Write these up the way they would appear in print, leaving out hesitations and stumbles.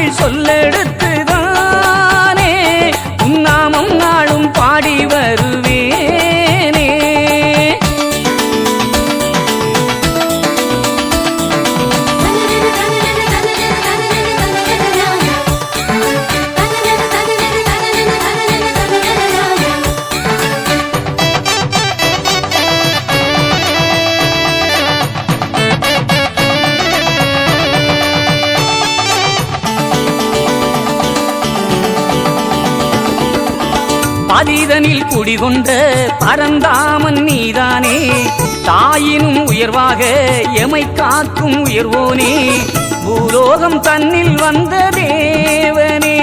தமிழ் சொல்லெடுத்துதானே உன் நாமம் நாளும் பாடி வருவேனே. பதிதனில் குடிகொண்ட பரந்தாமன் நீதானே தாயினும் உயர்வாக எமை காக்கும் உயர்வோனே பூலோகம் தன்னில் வந்த தேவனே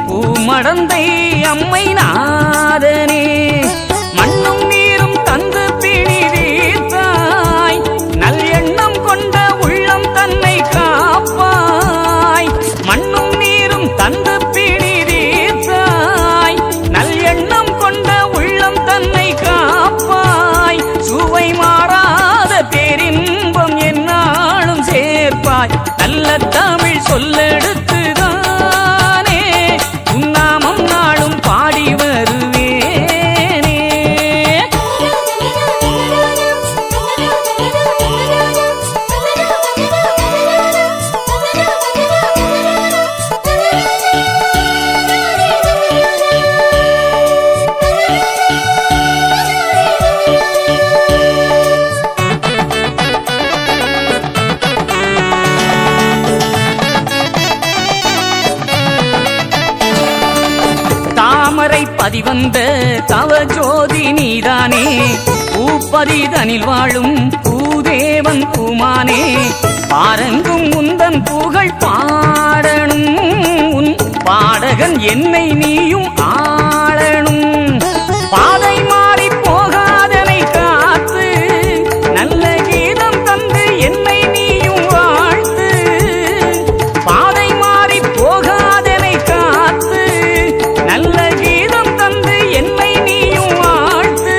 பூமடந்தை அம்மை நாதனே மண்ணும் நீரும் தந்து பிணி தீர்த்தாய் நல் எண்ணம் கொண்ட உள்ளம் தன்னை காப்பாய் மண்ணும் நீரும் தந்து பிணி தீர்த்தாய் நல் எண்ணம் கொண்ட உள்ளம் தன்னை காப்பாய் சுவை மாறாத பேரின்பம் என்னாலும் சேர்ப்பாய் நல்ல தமிழ் சொல்லெடுத்துதானே உன் நாமம் நாளும் பாடி வருவேனே. தாமரை பதிவந்த தவ ஜோதி நீதானே பூப்பதிதனில் வாழும் பூதேவன் பூமானே பாரங்கும் உந்தன் புகழ் பாடணும் உன் பாடகன் என்னை நீயும் ஆளணும் பாதை மாறி போகாதனை காத்து நல்ல கீதம் தந்து என்னை நீயும் வாழ்த்து பாதை மாறி போகாதனை காத்து நல்ல கீதம் தந்து என்னை நீயும் வாழ்த்து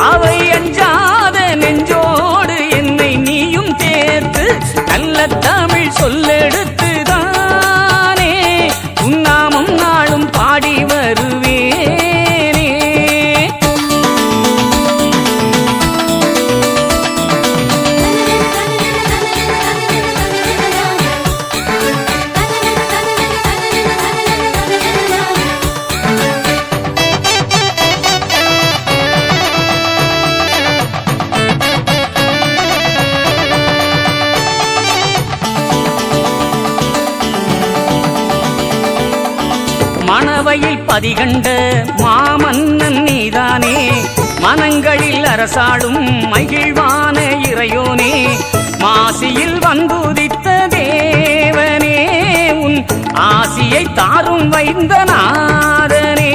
அவை அஞ்சாத நெஞ்சோடு என்னை நீயும் சேர்த்து நல்ல தமிழ் சொல்லெடுத்துதானே உன் நாமம் நாளும் பாடி வருவேனே. மணவையில் பதிகண்ட மாமன்னன் நீதானே மனங்களில் அரசாளும் மகிழ்வான இறையோனே மாசியில் வந்துதித்த தேவனே உன் ஆசியை தாரும் வைந்த நாதனே